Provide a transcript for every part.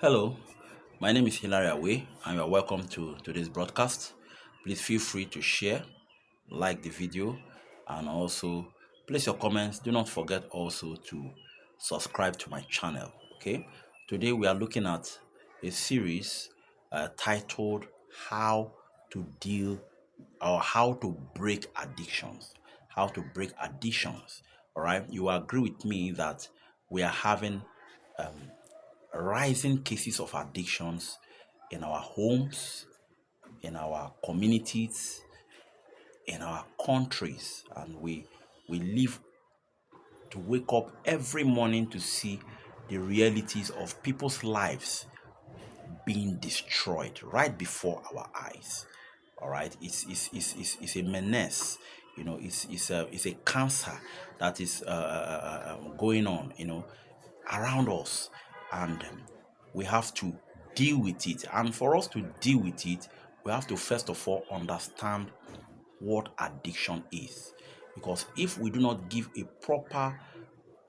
Hello, my name is Hilary Away, and you are welcome to today's broadcast. Please feel free to share, like the video, and also place your comments. Do not forget also to subscribe to my channel. Okay, today we are looking at a series titled How to Deal or How to Break Addictions. How to break addictions. All right, you agree with me that we are having rising cases of addictions in our homes, in our communities, in our countries, and we live to wake up every morning to see the realities of people's lives being destroyed right before our eyes. All right, it's a menace. It's a cancer that is going on, around us, and we have to deal with it. And for us to deal with it, we have to first of all understand what addiction is, because if we do not give a proper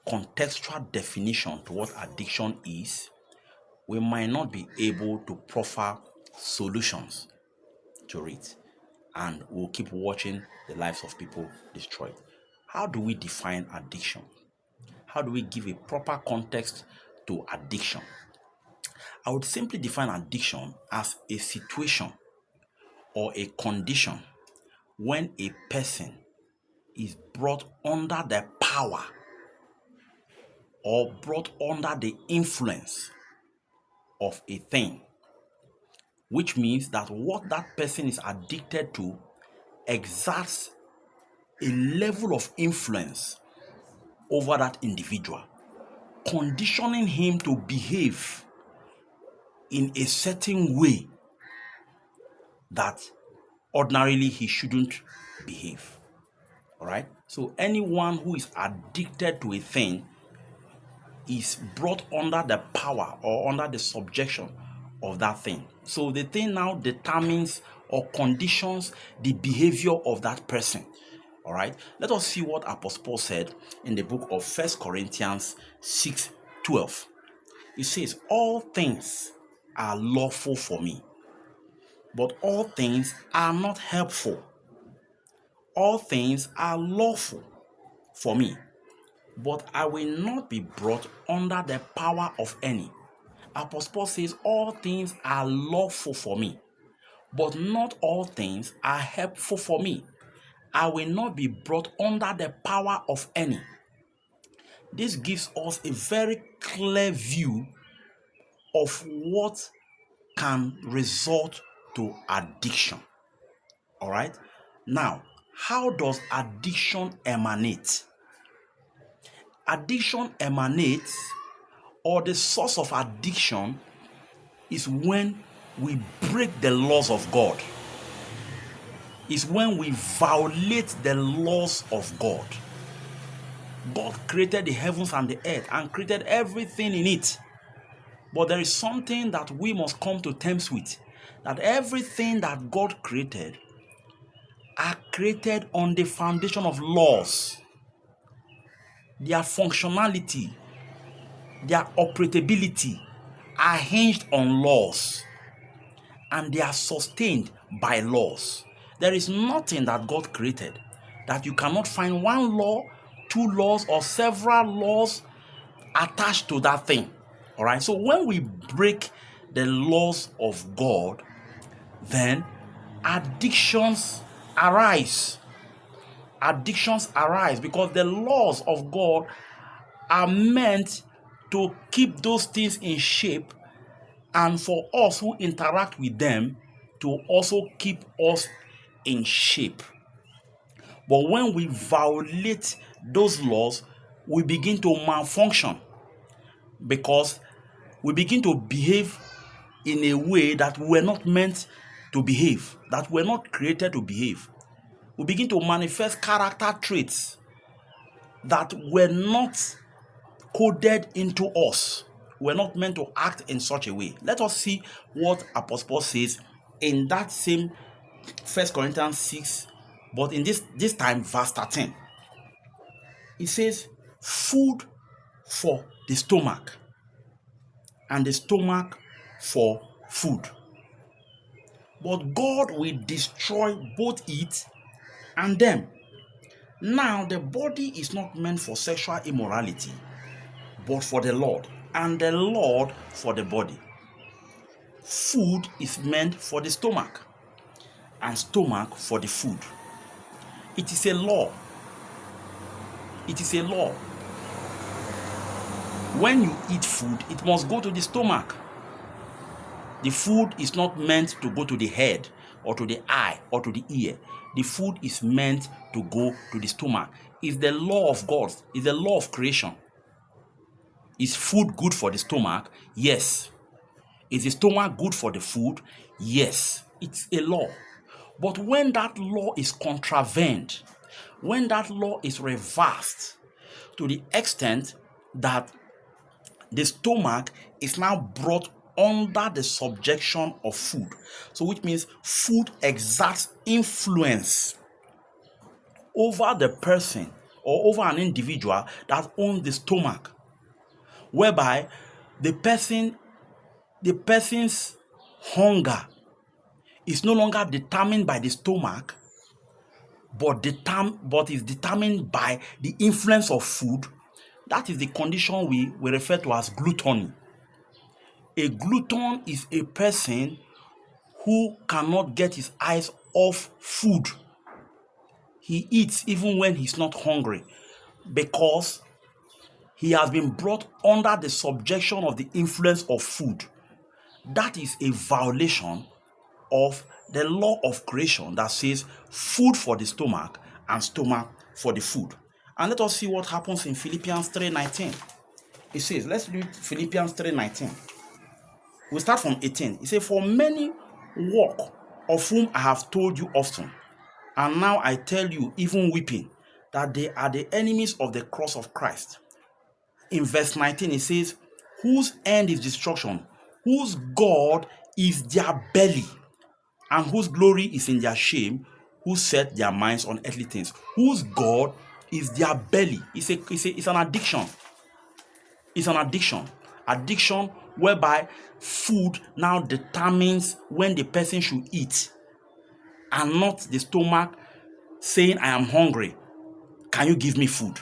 contextual definition to what addiction is, we might not be able to proffer solutions to it, and we'll keep watching the lives of people destroyed. How do we define addiction? How do we give a proper context to addiction? I would simply define addiction as a situation or a condition when a person is brought under the power or brought under the influence of a thing, which means that what that person is addicted to exerts a level of influence over that individual, conditioning him to behave in a certain way that ordinarily he shouldn't behave. All right. So anyone who is addicted to a thing is brought under the power or under the subjection of that thing. So the thing now determines or conditions the behavior of that person. All right. Let us see what Apostle Paul said in the book of 1 Corinthians 6:12. It says, "All things are lawful for me, but all things are not helpful. All things are lawful for me, but I will not be brought under the power of any." Apostle Paul says, all things are lawful for me, but not all things are helpful for me. I will not be brought under the power of any. This gives us a very clear view of what can result to addiction. All right. Now, how does addiction emanate? Addiction emanates, or the source of addiction is when we break the laws of God. Is when we violate the laws of God. God created the heavens and the earth and created everything in it. But there is something that we must come to terms with, that everything that God created are created on the foundation of laws. Their functionality, their operability are hinged on laws, and they are sustained by laws. There is nothing that God created that you cannot find one law, two laws, or several laws attached to that thing. All right. So when we break the laws of God, then addictions arise. Addictions arise because the laws of God are meant to keep those things in shape, and for us who interact with them to also keep us in shape. But when we violate those laws, we begin to malfunction because we begin to behave in a way that we're not meant to behave, that we're not created to behave. We begin to manifest character traits that were not coded into us. We're not meant to act in such a way. Let us see what Apostle Paul says in that same 1 Corinthians 6, but in this time, verse 13. It says, "Food for the stomach, and the stomach for food. But God will destroy both it and them. Now, the body is not meant for sexual immorality, but for the Lord, and the Lord for the body. Food is meant for the stomach, and stomach for the food. It is a law. It is a law. When you eat food, it must go to the stomach. The food is not meant to go to the head or to the eye or to the ear. The food is meant to go to the stomach. It's the law of God. It's the law of creation. Is food good for the stomach? Yes. Is the stomach good for the food? Yes. It's a law. But when that law is contravened, when that law is reversed to the extent that the stomach is now brought under the subjection of food, so which means food exerts influence over the person or over an individual that owns the stomach, whereby the person's hunger is no longer determined by the stomach, but is determined by the influence of food. That is the condition we refer to as gluttony. A glutton is a person who cannot get his eyes off food. He eats even when he's not hungry because he has been brought under the subjection of the influence of food. That is a violation of the law of creation that says food for the stomach and stomach for the food. And let us see what happens in Philippians 3:19. It says, let's read Philippians 3:19. We start from 18. It says, for many walk, of whom I have told you often, and now I tell you, even weeping, that they are the enemies of the cross of Christ. In verse 19, it says, whose end is destruction, whose God is their belly, and whose glory is in their shame, who set their minds on earthly things. Whose God is their belly. It's an addiction. It's an addiction. Addiction whereby food now determines when the person should eat, and not the stomach saying, I am hungry. Can you give me food?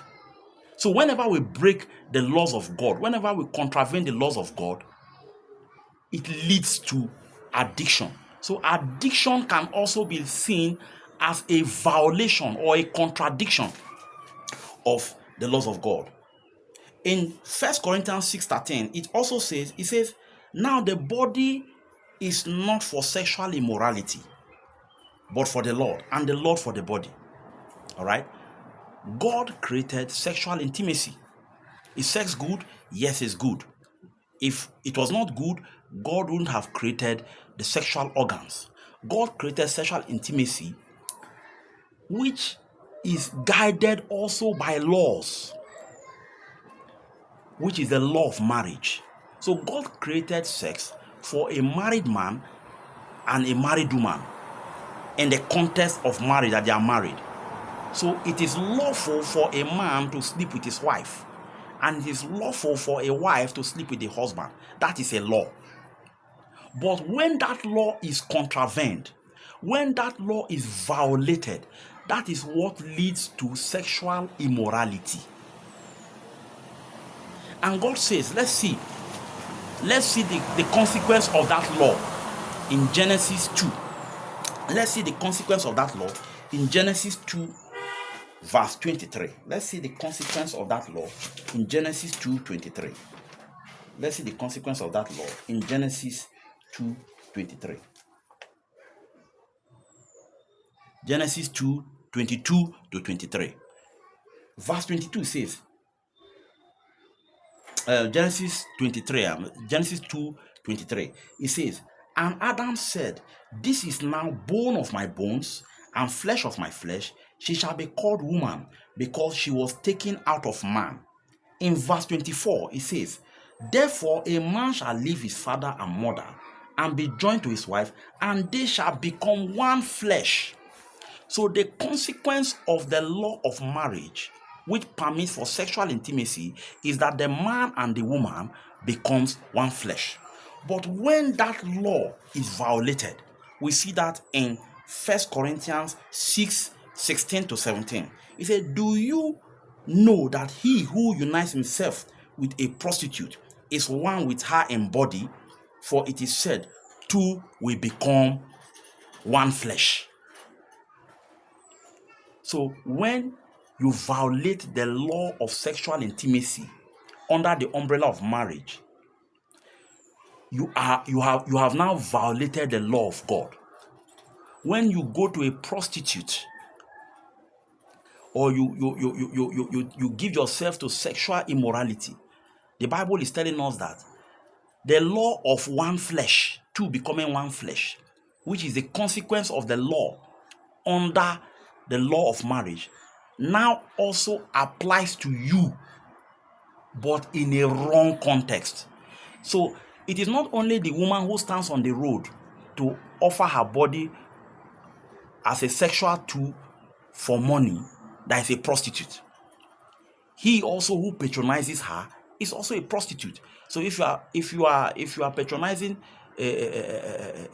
So whenever we break the laws of God, whenever we contravene the laws of God, it leads to addiction. So addiction can also be seen as a violation or a contradiction of the laws of God. In 1 Corinthians 6:13, it also says, now the body is not for sexual immorality, but for the Lord, and the Lord for the body. All right? God created sexual intimacy. Is sex good? Yes, it's good. If it was not good, God wouldn't have created the sexual organs. God created sexual intimacy, which is guided also by laws, which is the law of marriage. So God created sex for a married man and a married woman in the context of marriage, that they are married. So it is lawful for a man to sleep with his wife, and it is lawful for a wife to sleep with a husband. That is a law. But when that law is contravened, when that law is violated, that is what leads to sexual immorality. And God says, let's see the consequence of that law in Genesis 2. Let's see the consequence of that law in Genesis 2, verse 23. Let's see the consequence of that law in Genesis 2:23. Let's see the consequence of that law in Genesis 2:23. Genesis 2:22-23. Verse 22 says, Genesis 2:23. It says, and Adam said, this is now bone of my bones and flesh of my flesh. She shall be called woman, because she was taken out of man. In verse 24, it says, therefore a man shall leave his father and mother and be joined to his wife, and they shall become one flesh. So the consequence of the law of marriage, which permits for sexual intimacy, is that the man and the woman becomes one flesh. But when that law is violated, we see that in 1 Corinthians 6:16-17. It said, do you know that he who unites himself with a prostitute is one with her in body? For it is said, two will become one flesh. So when you violate the law of sexual intimacy under the umbrella of marriage, you have now violated the law of God. When you go to a prostitute, or you give yourself to sexual immorality, the Bible is telling us that the law of one flesh, two becoming one flesh, which is the consequence of the law under the law of marriage, now also applies to you, but in a wrong context. So it is not only the woman who stands on the road to offer her body as a sexual tool for money that is a prostitute. He also who patronizes her is also a prostitute. So if you are patronizing a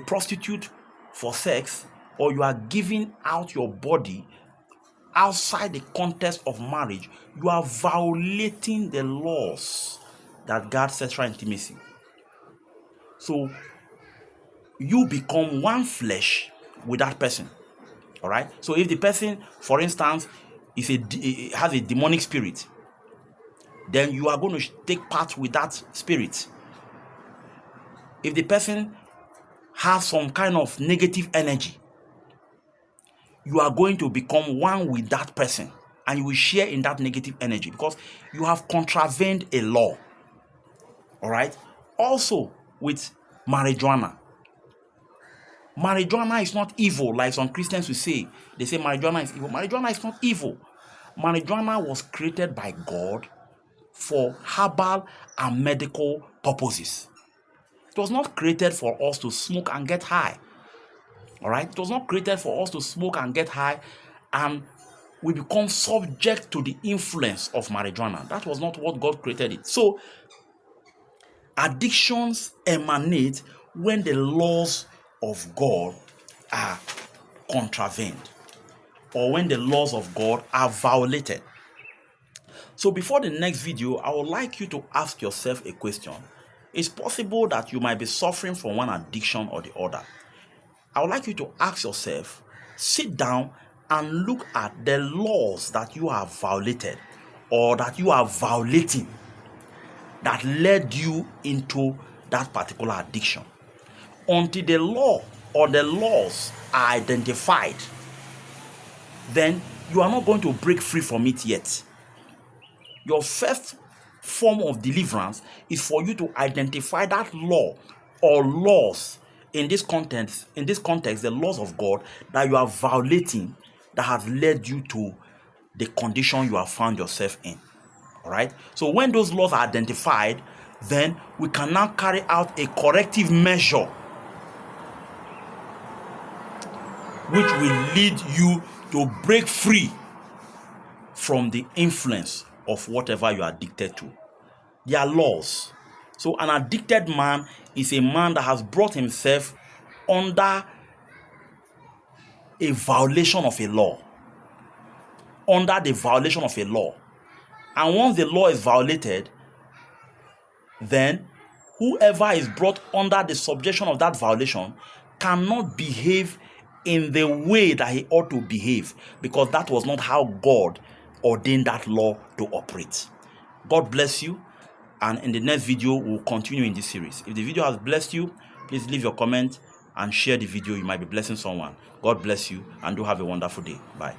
prostitute for sex, or you are giving out your body outside the context of marriage, you are violating the laws that guard sexual intimacy. So you become one flesh with that person. All right. So if the person, for instance, has a demonic spirit, then you are going to take part with that spirit. If the person has some kind of negative energy, you are going to become one with that person, and you will share in that negative energy because you have contravened a law. All right. Also with marijuana. Marijuana is not evil, like some Christians will say. They say marijuana is evil. Marijuana is not evil. Marijuana was created by God for herbal and medical purposes. It was not created for us to smoke and get high. All right? It was not created for us to smoke and get high and we become subject to the influence of marijuana. That was not what God created it. So, addictions emanate when the laws of God are contravened, or when the laws of God are violated. So before the next video, I would like you to ask yourself a question. It's possible that you might be suffering from one addiction or the other. I would like you to ask yourself, sit down and look at the laws that you have violated or that you are violating that led you into that particular addiction. Until the law or the laws are identified, then you are not going to break free from it yet. Your first form of deliverance is for you to identify that law or laws in this context, the laws of God that you are violating that have led you to the condition you have found yourself in. All right. So when those laws are identified, then we can now carry out a corrective measure which will lead you to break free from the influence of whatever you are addicted to. There are laws. So an addicted man is a man that has brought himself under a violation of a law. Under the violation of a law. And once the law is violated, then whoever is brought under the subjection of that violation cannot behave in the way that he ought to behave, because that was not how God ordained that law to operate. God bless you, and in the next video we'll continue in this series. If the video has blessed you, please leave your comment and share the video. You might be blessing someone. God bless you, and do have a wonderful day. Bye.